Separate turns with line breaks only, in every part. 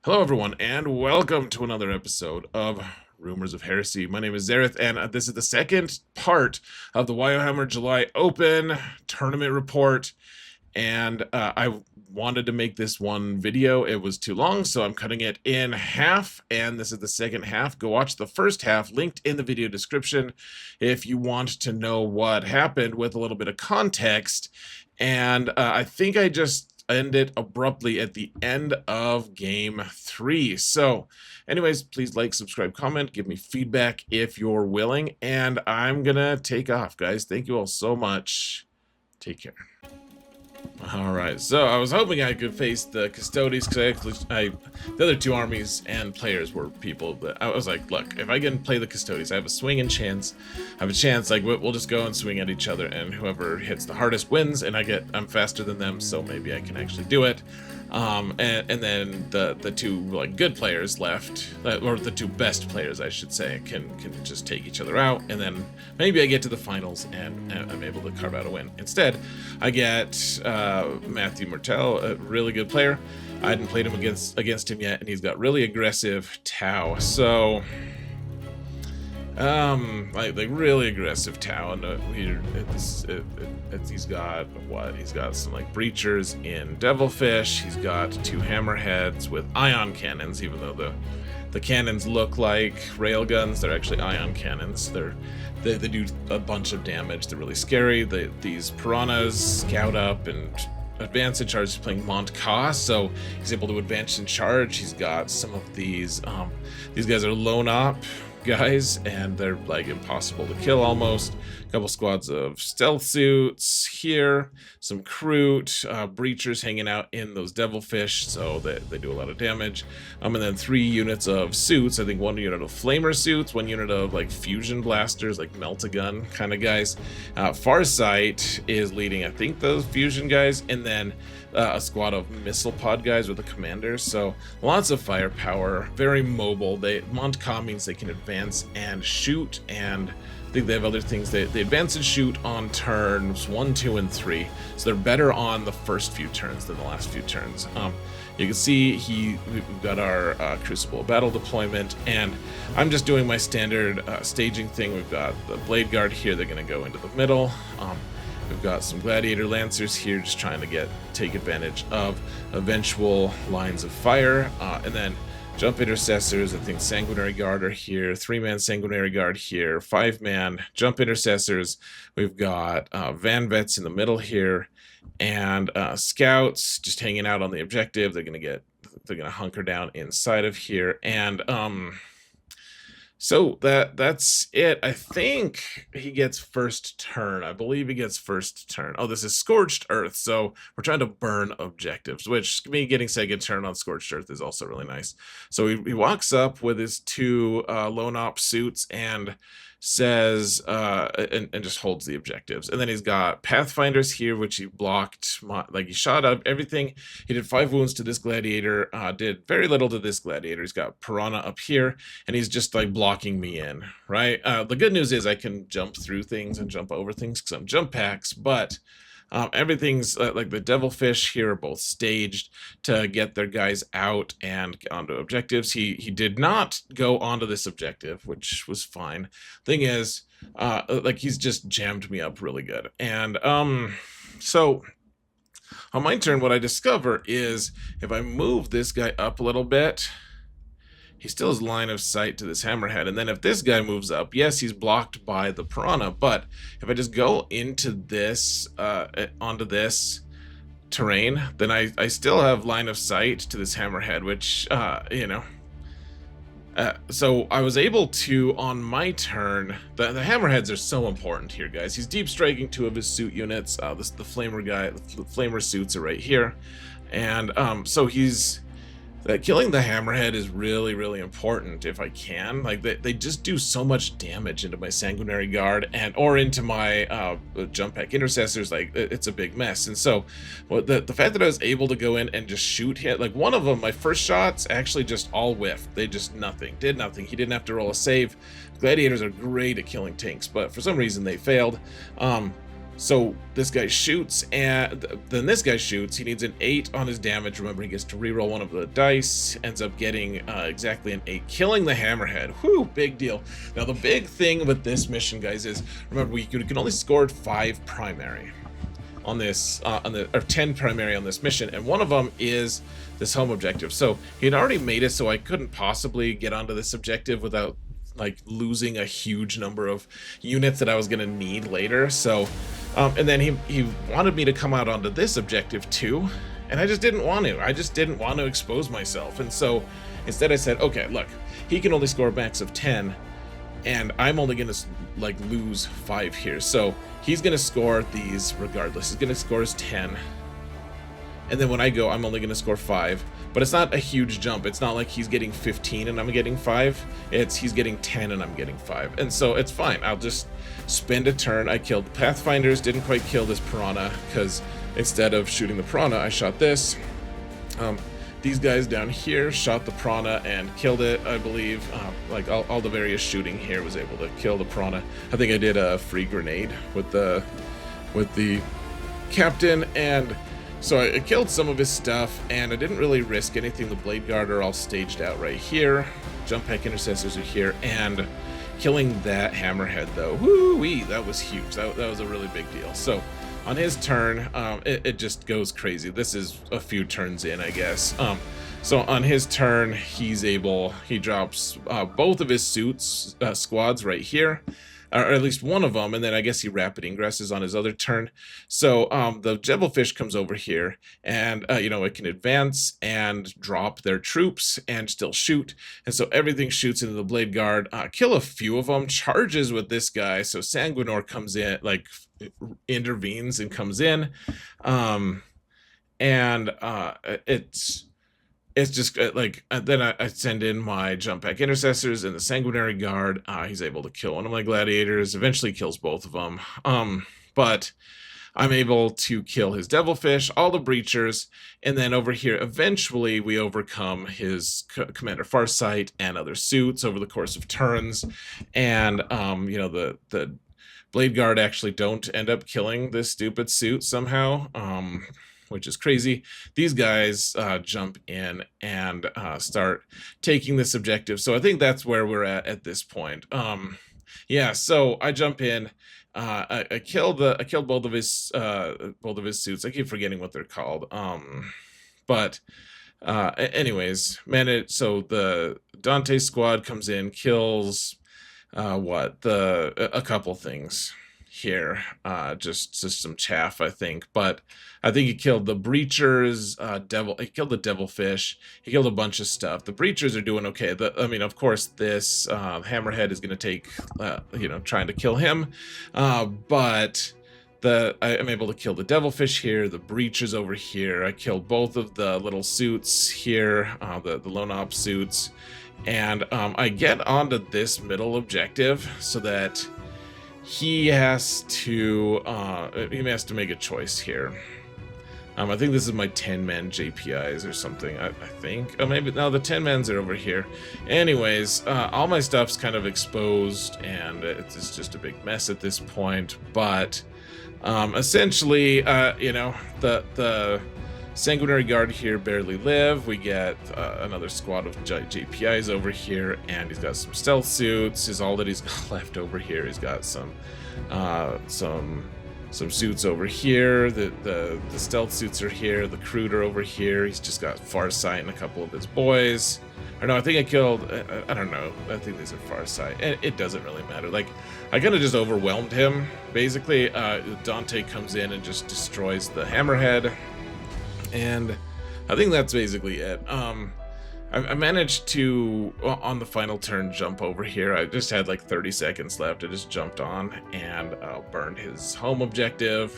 Hello, everyone, and welcome to another episode of Rumors of Heresy. My name is Zareth, and this is the second part of the Wyohammer July Open tournament report. And I wanted to make this one video. It was too long, so I'm cutting it in half, and this is the second half. Go watch the first half, linked in the video description, if you want to know what happened with a little bit of context. And I think I just ended abruptly at the end of game 3. So anyways, please like, subscribe, comment, give me feedback if you're willing, and I'm gonna take off, guys. Thank you all so much. Take care. Alright, so I was hoping I could face the Custodes, because the other two armies and players were people that I was like, look, if I can play the Custodes, I have a swinging chance. I have a chance, like, we'll just go and swing at each other, and whoever hits the hardest wins, and I'm faster than them, so maybe I can actually do it. And then the two like good players left, or the two best players I should say, can just take each other out, and then maybe I get to the finals and I'm able to carve out a win. Instead, I get Matthew Mortel, a really good player. I hadn't played him against him yet, and he's got really aggressive Tau. So like really aggressive Tau, and he's got what? He's got some like breachers in Devilfish. He's got two hammerheads with ion cannons, even though the cannons look like railguns. They're actually ion cannons. They do a bunch of damage. They're really scary. These piranhas scout up and advance in charge. He's playing Montcas, so he's able to advance in charge. He's got some of these guys are lone op guys, and they're like impossible to kill almost. A couple squads of stealth suits here, some Kroot, breachers hanging out in those devilfish, so they do a lot of damage. And then 3 units of suits. I think 1 unit of flamer suits, 1 unit of like fusion blasters, like melt-a-gun kind of guys. Farsight is leading, I think, those fusion guys, and then a squad of missile pod guys with the commanders. So lots of firepower, very mobile. Montcas means they can advance and shoot, and I think they have other things. They advance and shoot on turns 1, 2, and 3. So they're better on the first few turns than the last few turns. You can see we've got our Crucible Battle deployment, and I'm just doing my standard staging thing. We've got the Blade Guard here. They're going to go into the middle. We've got some Gladiator Lancers here, just trying to take advantage of eventual lines of fire, and then Jump Intercessors. I think Sanguinary Guard are here, 3-man Sanguinary Guard here, 5-man Jump Intercessors. We've got Van Vets in the middle here, and Scouts just hanging out on the objective. They're gonna hunker down inside of here, and so that's it. I think he gets first turn. I believe he gets first turn. Oh, this is Scorched Earth, so we're trying to burn objectives, which me getting second turn on Scorched Earth is also really nice. So he walks up with his 2 lone op suits and says, and just holds the objectives. And then he's got Pathfinders here, which he blocked, like he shot up everything. He did 5 wounds to this Gladiator, did very little to this Gladiator. He's got Piranha up here, and he's just like blocking me in, right? The good news is I can jump through things and jump over things because I'm jump packs, but everything's like the Devilfish here are both staged to get their guys out and get onto objectives. He did not go onto this objective, which was fine. Thing is, like he's just jammed me up really good. And so on my turn, what I discover is if I move this guy up a little bit, he still has line of sight to this hammerhead. And then if this guy moves up, yes, he's blocked by the piranha, but if I just go into this, onto this terrain, then I still have line of sight to this hammerhead, which, so I was able to, on my turn, the hammerheads are so important here, guys. He's deep striking 2 of his suit units. The flamer guy, the flamer suits are right here. And so he's... killing the hammerhead is really, really important if I can. Like they just do so much damage into my Sanguinary Guard or into my jump pack intercessors. Like it's a big mess. And so the fact that I was able to go in and just shoot hit, like one of them, my first shots actually just all whiffed. They just did nothing. He didn't have to roll a save. Gladiators are great at killing tanks, but for some reason they failed. So this guy shoots, and then this guy shoots. He needs an 8 on his damage. Remember, he gets to reroll one of the dice. Ends up getting exactly an 8, killing the hammerhead. Whew, big deal. Now the big thing with this mission, guys, is remember you can only score 5 primary on this, or 10 primary on this mission, and one of them is this home objective. So he had already made it, so I couldn't possibly get onto this objective without like losing a huge number of units that I was gonna need later. So and then he wanted me to come out onto this objective too, and I just didn't want to. I just didn't want to expose myself, and so instead I said, okay, look, he can only score a max of 10, and I'm only gonna like lose 5 here, so he's gonna score these regardless. He's gonna score his 10, and then when I go, I'm only gonna score 5. But it's not a huge jump. It's not like he's getting 15 and I'm getting 5. It's he's getting 10 and I'm getting 5. And so it's fine. I'll just spend a turn. I killed the Pathfinders, didn't quite kill this Piranha, because instead of shooting the Piranha, I shot this. These guys down here shot the Piranha and killed it, I believe. Like all the various shooting here was able to kill the Piranha. I think I did a free grenade with the captain, and so I killed some of his stuff, and I didn't really risk anything. The Blade Guard are all staged out right here. Jump Pack Intercessors are here, and killing that Hammerhead though, woo-wee, that was huge. That was a really big deal. So on his turn, it just goes crazy. This is a few turns in, I guess. So on his turn, he drops both of his suits, squads right here. Or at least one of them, and then I guess he rapid ingresses on his other turn. So the Devilfish comes over here, and it can advance and drop their troops and still shoot, and so everything shoots into the Blade Guard. Kill a few of them, charges with this guy, so Sanguinor comes in, like intervenes and comes in, it's just like, then I send in my Jump Pack Intercessors and the Sanguinary Guard. He's able to kill one of my Gladiators, eventually kills both of them. But I'm able to kill his Devilfish, all the Breachers, and then over here, eventually we overcome his Commander Farsight and other suits over the course of turns. And, the Blade Guard actually don't end up killing this stupid suit somehow. Which is crazy. These guys jump in and start taking this objective. So I think that's where we're at this point. Yeah, so I jump in. I killed both of his suits. I keep forgetting what they're called. Anyways, so the Dante squad comes in, kills a couple things here, just some chaff, I think, but I think he killed the Breachers, he killed the Devilfish, he killed a bunch of stuff. The Breachers are doing okay. Of course, this Hammerhead is going to take, trying to kill him, but I'm able to kill the Devilfish here, the Breachers over here. I killed both of the little suits here, the Lone Op suits, and I get onto this middle objective so that he has to make a choice here. I think this is my 10-man JPIs or something, I think. Oh, maybe, no, the 10-mans are over here. Anyways, all my stuff's kind of exposed, and it's just a big mess at this point. But essentially, the Sanguinary Guard here barely live. We get another squad of JPIs over here, and he's got some stealth suits. Is all that he's got left over here. He's got some suits over here. The stealth suits are here. The crude are over here. He's just got Farsight and a couple of his boys. Or no, I think I killed, I don't know. I think these are Farsight. It doesn't really matter. Like, I kind of just overwhelmed him. Basically, Dante comes in and just destroys the Hammerhead. And I think that's basically it. I managed to, on the final turn, jump over here. I just had like 30 seconds left. I just jumped on and burned his home objective.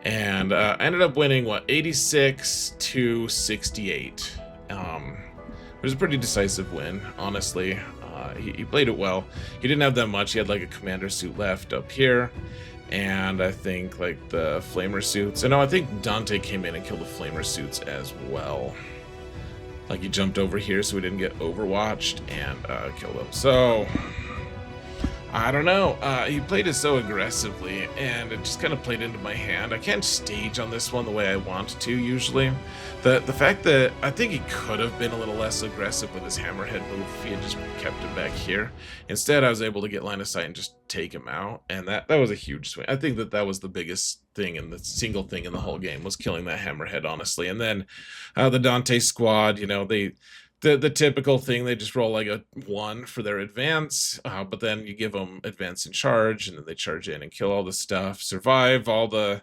And I ended up winning, 86 to 68. It was a pretty decisive win, honestly. He played it well. He didn't have that much. He had like a commander suit left up here. And I think like the flamer suits. And no, I think Dante came in and killed the flamer suits as well. Like, he jumped over here so we didn't get overwatched and killed him. So I don't know. He played it so aggressively, and it just kind of played into my hand. I can't stage on this one the way I want to usually. The fact that I think he could have been a little less aggressive with his hammerhead move if he had just kept him back here. Instead, I was able to get line of sight and just take him out, and that was a huge swing. I think that was the biggest thing and the single thing in the whole game was killing that hammerhead, honestly. And then the Dante squad, you know, the typical thing, they just roll like a 1 for their advance, but then you give them advance and charge, and then they charge in and kill all the stuff, survive all the...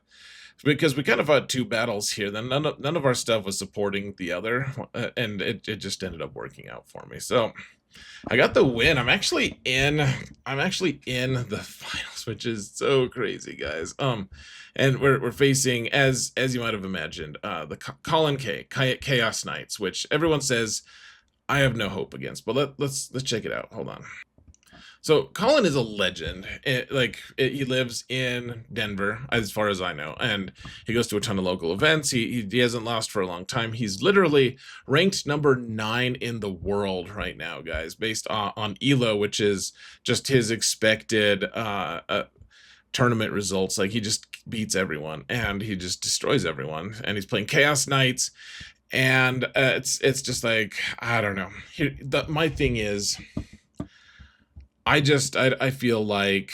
Because we kind of had 2 battles here, then none of our stuff was supporting the other, and it just ended up working out for me. So I got the win. I'm actually in the finals, which is so crazy, guys. And we're facing, as you might have imagined, the Colin Chaos Knights, which everyone says I have no hope against, but let's check it out. Hold on. So Colin is a legend. He lives in Denver, as far as I know, and he goes to a ton of local events. He hasn't lost for a long time. He's literally ranked number 9 in the world right now, guys, based on ELO, which is just his expected tournament results. Like, he just beats everyone, and he just destroys everyone. And he's playing Chaos Knights. And it's just like, I don't know. My thing is, I feel like,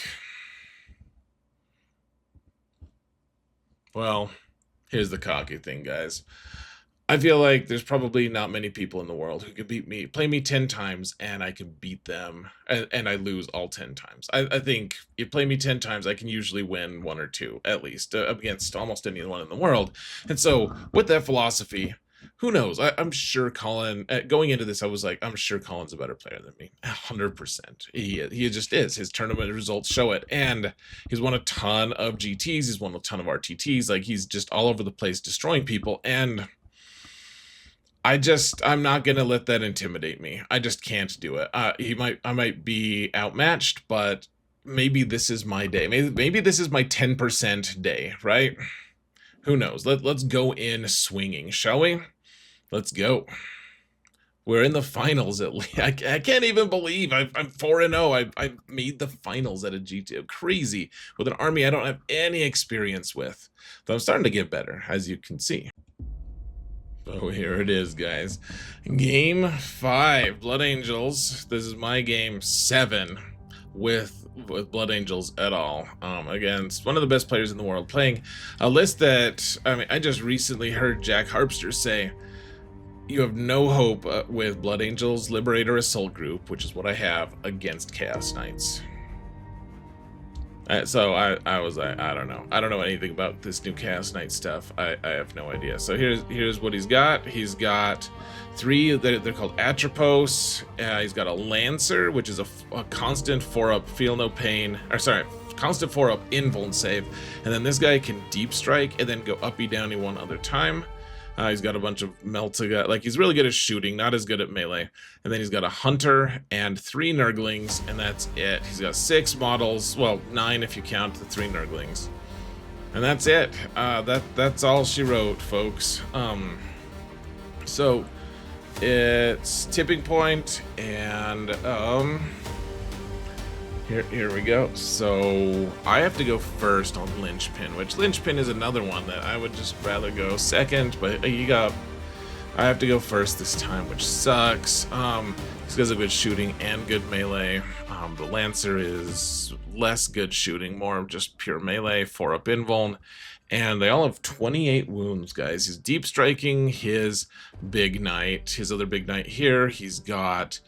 well, here's the cocky thing, guys. I feel like there's probably not many people in the world who could beat me, play me 10 times, and I can beat them, and I lose all 10 times. I think you play me 10 times, I can usually win 1 or 2, at least, against almost anyone in the world. And so, with that philosophy, who knows? I'm sure Colin, going into this, I was like, I'm sure Colin's a better player than me. 100%. He just is. His tournament results show it. And he's won a ton of GTs. He's won a ton of RTTs. Like, he's just all over the place destroying people. And I'm not going to let that intimidate me. I just can't do it. I might be outmatched, but maybe this is my day. Maybe this is my 10% day, right? Who knows? Let's go in swinging, shall we? Let's go. We're in the finals at least. I can't even believe I'm 4-0. I made the finals at a GT. Crazy. With an army I don't have any experience with. Though I'm starting to get better, as you can see. Oh, here it is, guys. Game 5, Blood Angels. This is my game 7 with Blood Angels at all, against one of the best players in the world, playing a list that, I just recently heard Jack Harpster say, you have no hope with Blood Angels, Liberator, Assault Group, which is what I have, against Chaos Knights. So I was like, I don't know anything about this new Chaos Knight stuff. I have no idea. So here's what he's got. He's got 3, they're called Atropos. He's got a Lancer, which is a constant 4-up feel no pain, or sorry, constant 4-up invuln save. And then this guy can deep strike and then go uppy downy one other time. He's got a bunch of melta, like, he's really good at shooting, not as good at melee. And then he's got a hunter and 3 nurglings, and that's it. He's got 6 models, well, 9 if you count the 3 nurglings. And that's it. That's all she wrote, folks. So it's tipping point, and here we go. So I have to go first on Linchpin, which Linchpin is another one that I would just rather go second, but I have to go first this time, which sucks. These guys have good shooting and good melee. The Lancer is less good shooting, more of just pure melee, 4-up invuln, and they all have 28 wounds, guys. He's deep striking his big knight, his other big knight here. He's got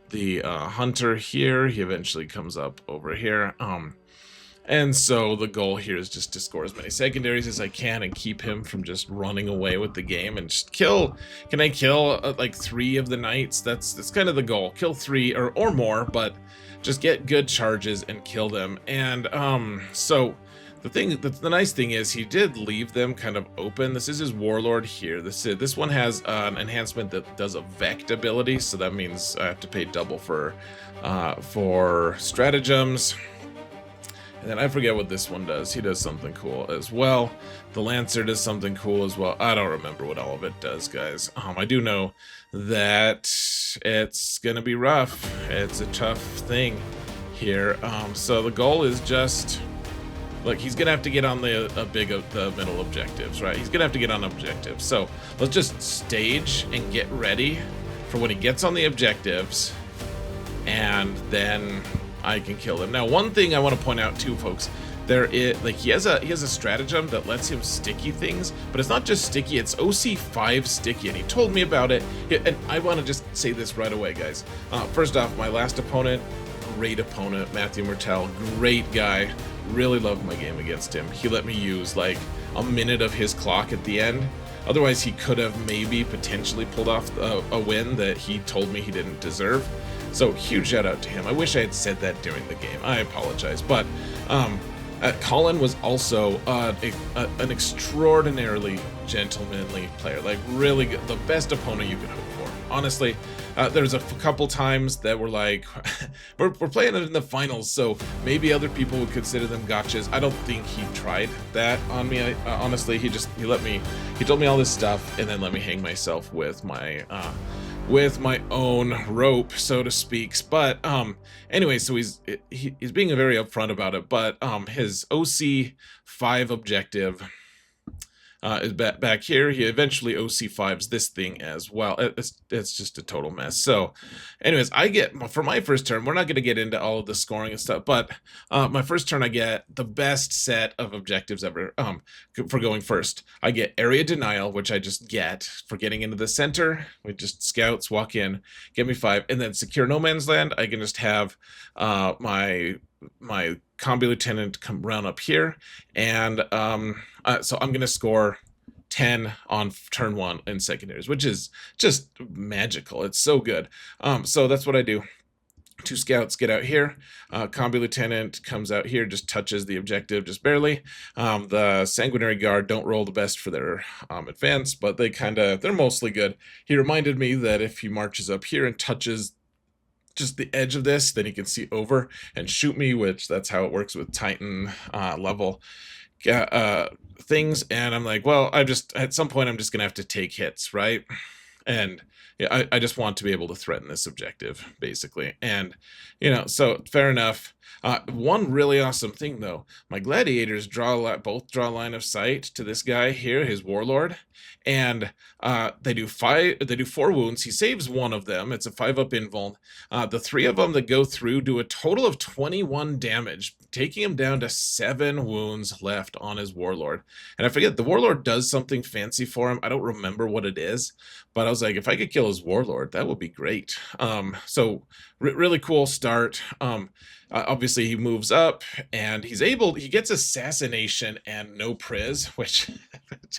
the hunter here. He eventually comes up over here, and so the goal here is just to score as many secondaries as I can and keep him from just running away with the game and just kill. Can I kill like 3 of the knights? That's kind of the goal. Kill 3 or more, but just get good charges and kill them. And so the nice thing is he did leave them kind of open. This is his Warlord here. This one has an enhancement that does a Vect ability, so that means I have to pay double for stratagems. And then I forget what this one does. He does something cool as well. The Lancer does something cool as well. I don't remember what all of it does, guys. I do know that it's gonna be rough. It's a tough thing here. So the goal is just, look, he's gonna have to get on the middle objectives, right? He's gonna have to get on objectives. So let's just stage and get ready for when he gets on the objectives, and then I can kill him. Now, one thing I want to point out too, folks, he has a stratagem that lets him sticky things, but it's not just sticky, it's OC5 sticky, and he told me about it. And I want to just say this right away, guys. First off, my last opponent, great opponent, Matthew Mertel, great guy. Really loved my game against him. He let me use like a minute of his clock at the end. Otherwise, he could have maybe potentially pulled off a win that he told me he didn't deserve. So huge shout out to him. I wish I had said that during the game. I apologize. But Colin was also an extraordinarily gentlemanly player. Like, really good, the best opponent you could hope for. Honestly, there's a couple times that were like, we're playing it in the finals, so maybe other people would consider them gotchas. I don't think he tried that on me. Honestly, he told me all this stuff and then let me hang myself with my own rope, so to speak. But anyway, so he's being very upfront about it. But his OC5 objective is back here. He eventually OC5s this thing as well. It's just a total mess. So anyways, I get, for my first turn, we're not going to get into all of the scoring and stuff, but my first turn I get the best set of objectives ever for going first. I get Area Denial, which I just get for getting into the center. We just scouts, walk in, get me 5, and then Secure No Man's Land. I can just have my Combi Lieutenant come round up here, and so I'm gonna score 10 on turn 1 in secondaries, which is just magical. It's so good. So that's what I do. 2 scouts get out here. Combi Lieutenant comes out here, just touches the objective just barely. The Sanguinary Guard don't roll the best for their advance, but they're mostly good. He reminded me that if he marches up here and touches just the edge of this, then he can see over and shoot me, which that's how it works with Titan level things. And I'm like, well, at some point I'm just gonna have to take hits, right? And yeah, I just want to be able to threaten this objective, basically. And so fair enough. One really awesome thing though, my gladiators both draw line of sight to this guy here, his Warlord, and they do 4 wounds. He saves one of them. It's a 5-up invuln. The 3 of them that go through do a total of 21 damage, taking him down to 7 wounds left on his Warlord. And I forget, the Warlord does something fancy for him. I don't remember what it is, but I was like, if I could kill his Warlord, that would be great. So really cool start. Obviously he moves up and he gets assassination and no priz, which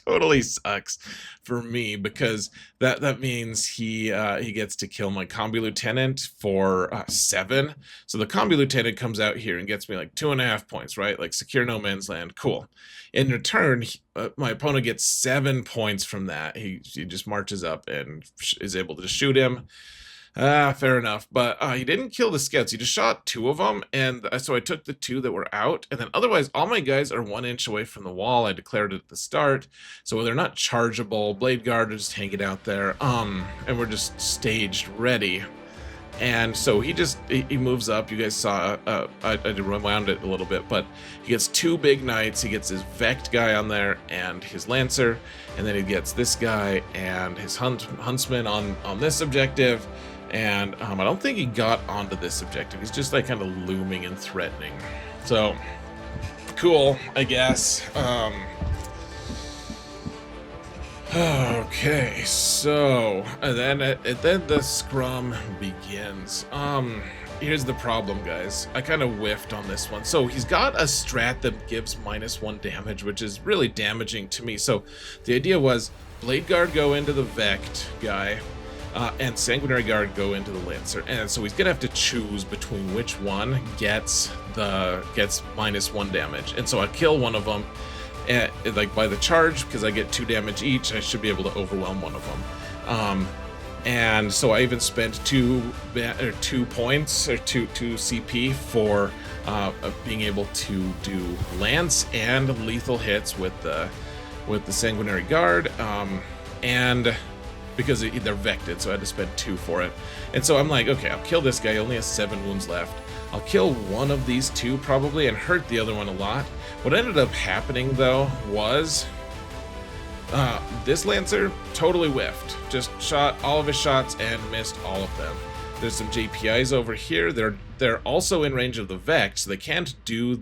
totally sucks for me, because that means he gets to kill my Combi Lieutenant for 7. So the Combi Lieutenant comes out here and gets me like 2.5 points, right? Like Secure No Man's Land, cool. In return, my opponent gets 7 points from that. He just marches up and is able to shoot him. Fair enough. But he didn't kill the scouts. He just shot 2 of them, and so I took the 2 that were out, and then otherwise all my guys are 1 inch away from the wall. I declared it at the start, so they're not chargeable. Blade Guard are just hanging out there, and we're just staged ready. And so he moves up. You guys saw, I rewound it a little bit, but he gets 2 big knights. He gets his Vect guy on there and his Lancer, and then he gets this guy and his Huntsman on this objective. And I don't think he got onto this objective. He's just like kind of looming and threatening. So cool, I guess. Okay, so then the scrum begins. Here's the problem, guys. I kind of whiffed on this one. So he's got a strat that gives -1 damage, which is really damaging to me. So the idea was Blade Guard go into the Vect guy, and Sanguinary Guard go into the Lancer, and so he's gonna have to choose between which one gets -1 damage. And so I kill one of them, and like by the charge, because I get 2 damage each, I should be able to overwhelm one of them. And so I even spent 2 points or 2 CP for being able to do lance and lethal hits with the Sanguinary Guard, and because they're vected, so I had to spend 2 for it. And so I'm like, okay, I'll kill this guy. He only has 7 wounds left. I'll kill one of these two probably and hurt the other one a lot. What ended up happening though was this Lancer totally whiffed. Just shot all of his shots and missed all of them. There's some JPIs over here. They're also in range of the Vex, so they can't do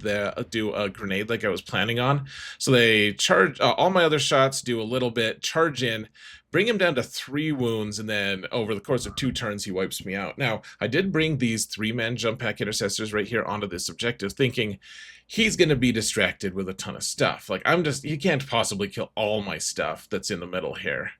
a grenade like I was planning on. So they charge all my other shots, do a little bit, charge in, bring him down to 3 wounds, and then over the course of 2 turns, he wipes me out. Now, I did bring these 3-man jump pack intercessors right here onto this objective, thinking he's going to be distracted with a ton of stuff. Like, he can't possibly kill all my stuff that's in the middle here.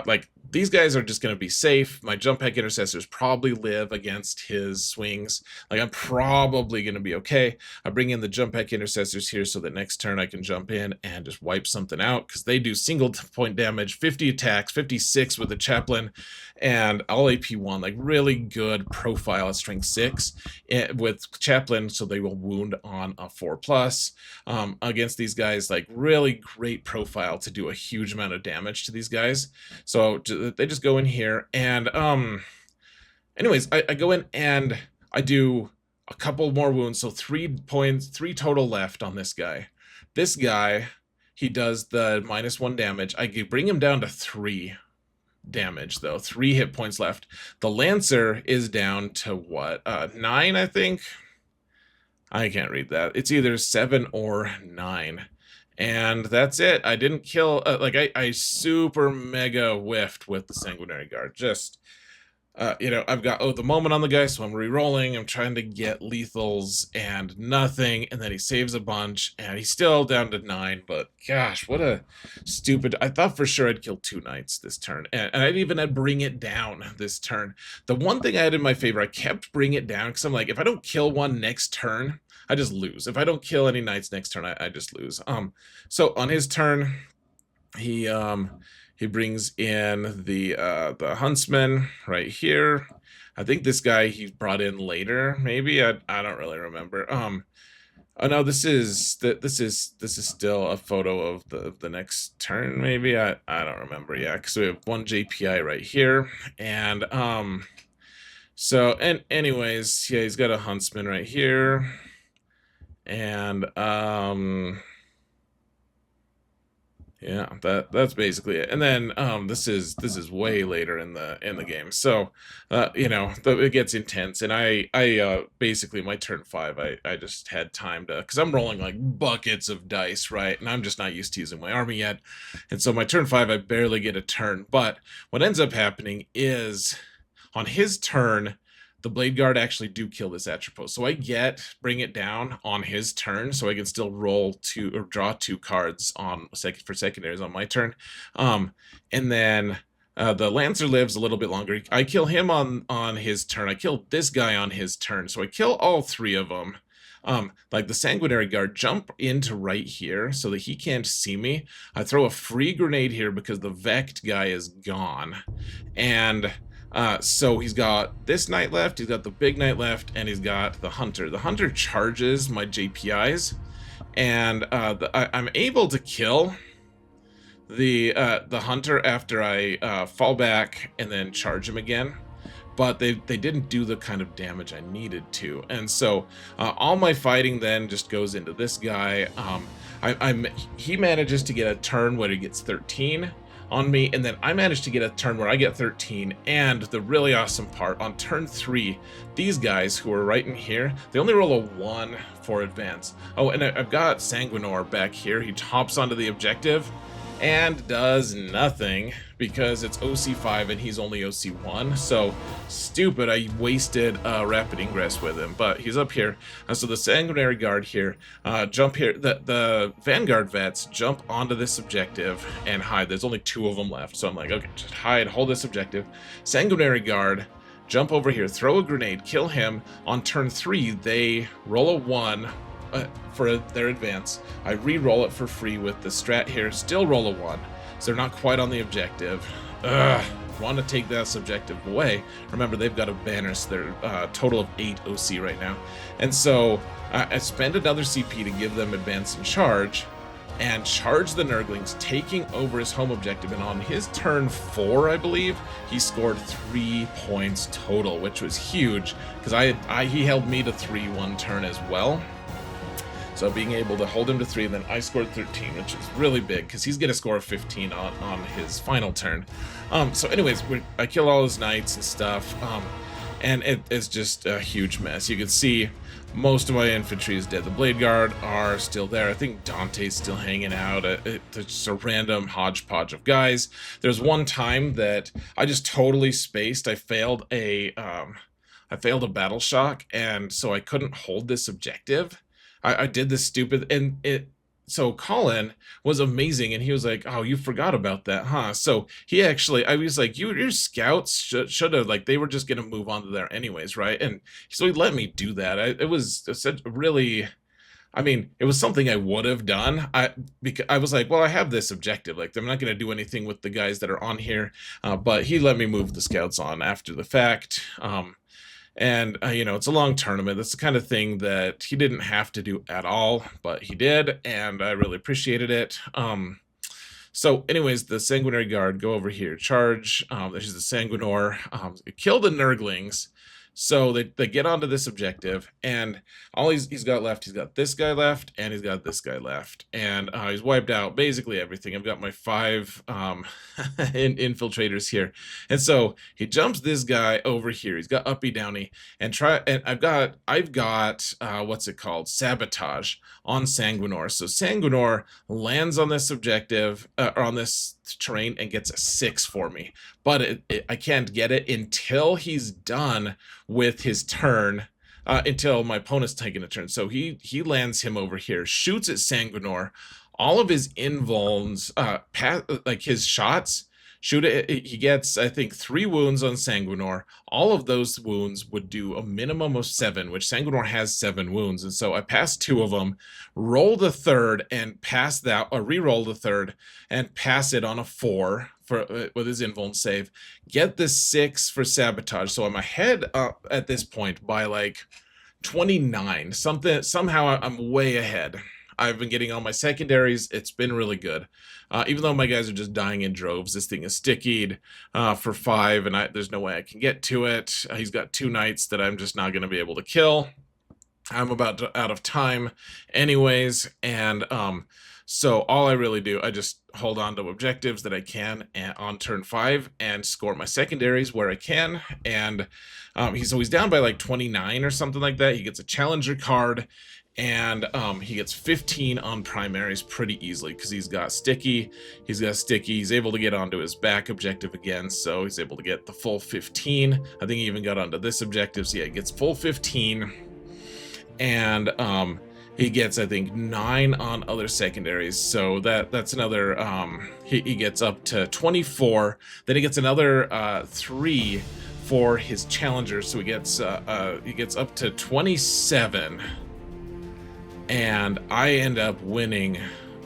Like, these guys are just going to be safe. My jump pack intercessors probably live against his swings. Like, I'm probably going to be okay. I bring in the jump pack intercessors here so that next turn I can jump in and just wipe something out, because they do single point damage, 50 attacks, 56 with the Chaplain, and all AP 1. Like, really good profile at strength 6 with Chaplain, so they will wound on a 4+. Against these guys, like, really great profile to do a huge amount of damage to these guys. So they just go in here, and anyways, I go in and I do a couple more wounds, so 3 total left on this guy. This guy, he does the -1 damage. I bring him down to 3 damage though, 3 hit points left. The Lancer is down to what, 9, I think? I can't read that. It's either 7 or 9. And that's it. I didn't kill, I super mega whiffed with the Sanguinary Guard. Just, you know, I've got the moment on the guy, so I'm re-rolling. I'm trying to get lethals and nothing. And then he saves a bunch, and he's still down to 9. But gosh, what a stupid, I thought for sure I'd kill 2 knights this turn. And I even had bring it down this turn. The one thing I had in my favor, I kept bring it down, because I'm like, if I don't kill one next turn, I just lose. If I don't kill any knights next turn, I just lose. So on his turn, he brings in the huntsman right here. I think this guy he brought in later, maybe. I don't really remember. Oh no, this is still a photo of the next turn, maybe. I don't remember. Yeah, because we have 1 JPI right here, and so anyways, yeah, he's got a huntsman right here. And yeah, that's basically it. And then this is way later in the game, so you know, it gets intense. And I basically my turn 5, I just had time to, because I'm rolling like buckets of dice, right, and I'm just not used to using my army yet, and so my turn 5 I barely get a turn. But what ends up happening is on his turn, the Blade Guard actually do kill this Atropos. So I bring it down on his turn, so I can still roll 2 or draw 2 cards on for secondaries on my turn. And then the Lancer lives a little bit longer. I kill him on his turn. I kill this guy on his turn. So I kill all 3 of them. Like the Sanguinary Guard jump into right here so that he can't see me. I throw a free grenade here because the Vect guy is gone. And so he's got this knight left, he's got the big knight left, and he's got the hunter. The hunter charges my JPIs, and I'm able to kill the hunter after I fall back and then charge him again. But they didn't do the kind of damage I needed to, and so all my fighting then just goes into this guy. He manages to get a turn where he gets 13 on me, and then I managed to get a turn where I get 13, and the really awesome part, on turn 3, these guys who are right in here, they only roll a 1 for advance. Oh, and I've got Sanguinor back here. He hops onto the objective and does nothing because it's OC5 and he's only OC1. So stupid, I wasted rapid ingress with him, but he's up here. So the Sanguinary Guard here, jump here. The Vanguard vets jump onto this objective and hide. There's only 2 of them left, so I'm like, okay, just hide, hold this objective. Sanguinary Guard jump over here, throw a grenade, kill him. On turn 3, they roll a 1 for their advance. I re-roll it for free with the strat here, still roll a 1, so they're not quite on the objective. Want to take that objective away. Remember, they've got a banner, so they're a total of 8 OC right now. And so I spend another CP to give them advance and charge, and charge the Nurglings, taking over his home objective. And on his turn 4, I believe, he scored 3 points total, which was huge because he held me to 3 one turn as well. So being able to hold him to 3, then I scored 13, which is really big because he's going to score 15 on his final turn. So anyways, I kill all his knights and stuff, and it's just a huge mess. You can see most of my infantry is dead. The Blade Guard are still there. I think Dante's still hanging out. It's just a random hodgepodge of guys. There's one time that I just totally spaced. I failed a battle shock, and so I couldn't hold this objective. I did this stupid, and so Colin was amazing, and he was like, "Oh, you forgot about that, huh?" So he actually, I was like, your scouts should have, like, they were just gonna move on to there anyways, right? And so he let me do that. It was such really, I mean, it was something I would have done. Because I was like, well, I have this objective. Like, I'm not gonna do anything with the guys that are on here, but he let me move the scouts on after the fact. And, you know, it's a long tournament. That's the kind of thing that he didn't have to do at all, but he did, and I really appreciated it. So anyways, the Sanguinary Guard go over here, charge. There's the Sanguinor, kill the Nurglings. So they get onto this objective, and all he's got left, he's got this guy left, and he's got this guy left. And he's wiped out basically everything. I've got my 5 infiltrators here. And so he jumps this guy over here. He's got uppy downy, and I've got what's it called? Sabotage on Sanguinor. So Sanguinor lands on this objective, or on this terrain, and gets a 6 for me. But I can't get it until he's done with his turn, until my opponent's taking a turn. So he lands him over here, shoots at Sanguinor. All of his invulns, like his shots, shoot it. He gets, I think, 3 wounds on Sanguinor. All of those wounds would do a minimum of 7, which Sanguinor has 7 wounds. And so I passed 2 of them, roll the 3rd, and pass that, or re-roll the 3rd, and pass it on a 4 with his invuln save. Get the 6 for sabotage. So I'm ahead at this point by like 29. Somehow I'm way ahead. I've been getting all my secondaries. It's been really good. Even though my guys are just dying in droves, this thing is stickied for 5, and there's no way I can get to it. He's got 2 knights that I'm just not going to be able to kill. I'm out of time anyways, and so all I really do, I just hold on to objectives that I can on turn 5 and score my secondaries where I can. And he's down by like 29 or something like that. He gets a challenger card, and he gets 15 on primaries pretty easily because he's got sticky. He's able to get onto his back objective again, so he's able to get the full 15. I think he even got onto this objective, so yeah, he gets full 15. And he gets, I think, 9 on other secondaries, so that's another, he gets up to 24. Then he gets another 3 for his challenger, so he gets up to 27. And I end up winning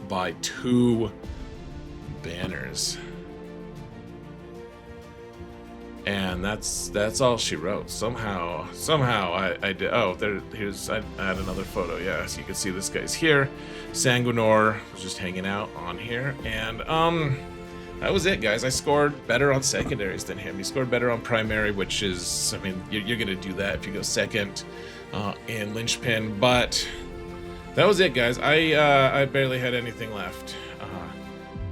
by 2 banners. And that's all she wrote. Somehow I did. Oh, I had another photo. Yeah, so you can see this guy's here. Sanguinor was just hanging out on here, and that was it, guys. I scored better on secondaries than him. He scored better on primary, which is, I mean, you're gonna do that if you go second in linchpin. But that was it, guys. I barely had anything left.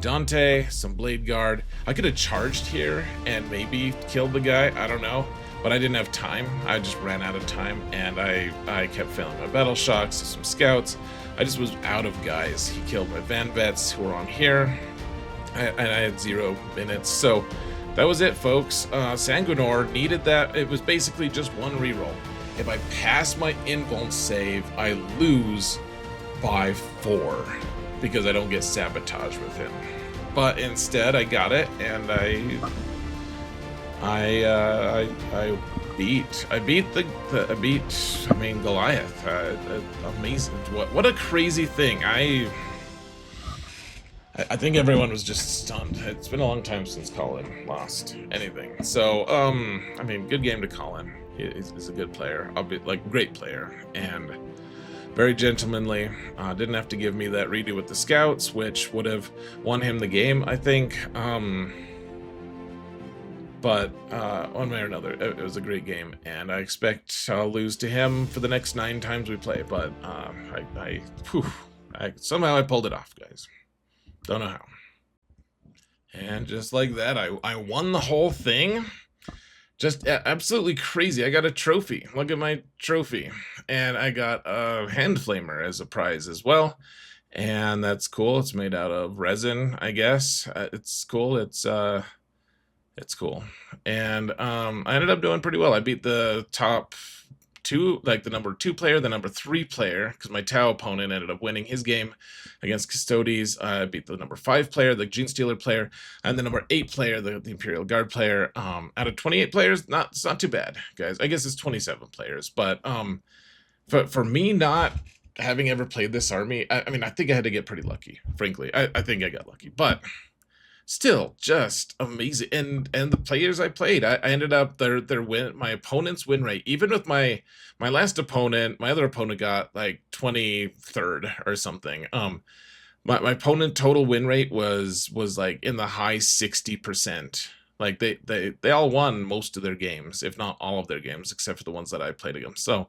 Dante, some Blade Guard. I could have charged here and maybe killed the guy, I don't know, but I didn't have time. I just ran out of time, and I kept failing my battle shocks, some scouts. I just was out of guys. He killed my Van Vets who were on here, and I had 0 minutes. So that was it, folks. Sanguinor needed that. It was basically just 1 reroll. If I pass my invuln save, I lose by 4. Because I don't get sabotage with him, but instead I got it, and I beat Goliath. Amazing! What a crazy thing! I think everyone was just stunned. It's been a long time since Colin lost anything, so I mean, good game to Colin. He's a good player, great player, and very gentlemanly. Didn't have to give me that redo with the scouts, which would have won him the game, I think. But one way or another, it was a great game, and I expect I'll lose to him for the next 9 times we play. But somehow I pulled it off, guys. Don't know how. And just like that, I won the whole thing. Just absolutely crazy. I got a trophy. Look at my trophy. And I got a hand flamer as a prize as well. And that's cool. It's made out of resin, I guess. It's cool. It's cool. And I ended up doing pretty well. I beat the top 2, like the number 2 player, the number 3 player, because my Tau opponent ended up winning his game against Custodes. I beat the number 5 player, the Genestealer player, and the number 8 player, the Imperial Guard player. Out of 28 players, it's not too bad, guys. I guess it's 27 players, but for me not having ever played this army, I mean, I think I had to get pretty lucky, frankly. I think I got lucky, but still just amazing. And the players I played, I ended up my opponent's win rate, even with my last opponent, my other opponent got like 23rd or something. My opponent total win rate was like in the high 60%. Like they all won most of their games, if not all of their games, except for the ones that I played against. So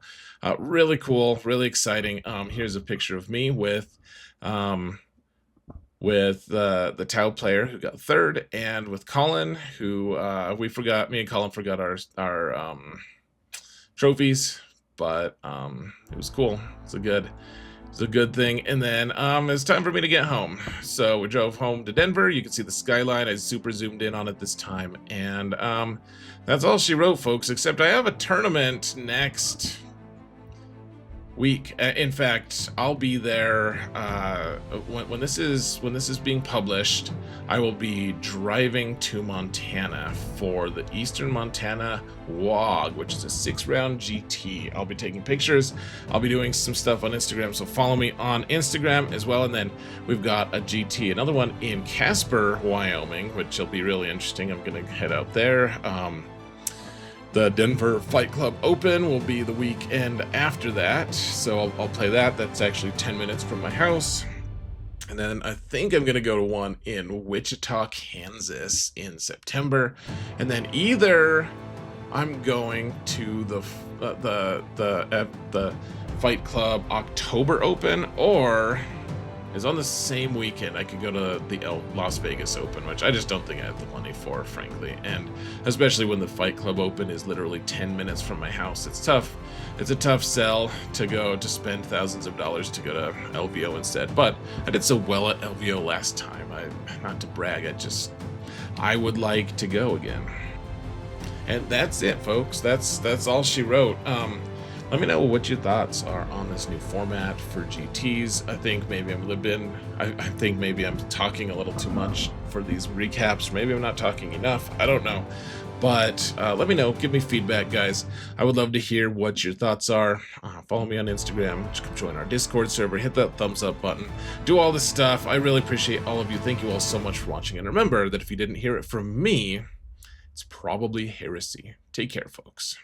really cool, really exciting. Here's a picture of me with the Tau player who got 3rd, and with Colin, who me and Colin forgot our trophies, but it was cool. It's a good thing. And then it's time for me to get home. So we drove home to Denver. You can see the skyline. I super zoomed in on it this time, and that's all she wrote, folks. Except I have a tournament next week. In fact, I'll be there when this is being published. I will be driving to Montana for the Eastern Montana WOG, which is a 6-round GT. I'll be taking pictures. I'll be doing some stuff on Instagram, so follow me on Instagram as well. And then we've got a GT, another one in Casper, Wyoming, which will be really interesting. I'm gonna head out there. The Denver Fight Club Open will be the weekend after that, so I'll play that. That's actually 10 minutes from my house. And then I think I'm going to go to one in Wichita, Kansas in September. And then either I'm going to the Fight Club October Open, or is on the same weekend I could go to the Las Vegas Open, which I just don't think I have the money for, frankly. And especially when the Fight Club Open is literally 10 minutes from my house. It's tough. It's a tough sell to spend thousands of dollars to go to LVO instead. But I did so well at LVO last time. Not to brag, I would like to go again. And that's it, folks. That's all she wrote. Let me know what your thoughts are on this new format for GTs. I think maybe I think maybe I'm talking a little too much for these recaps. Maybe I'm not talking enough. I don't know. But let me know. Give me feedback, guys. I would love to hear what your thoughts are. Follow me on Instagram. Come join our Discord server. Hit that thumbs up button. Do all this stuff. I really appreciate all of you. Thank you all so much for watching. And remember that if you didn't hear it from me, it's probably heresy. Take care, folks.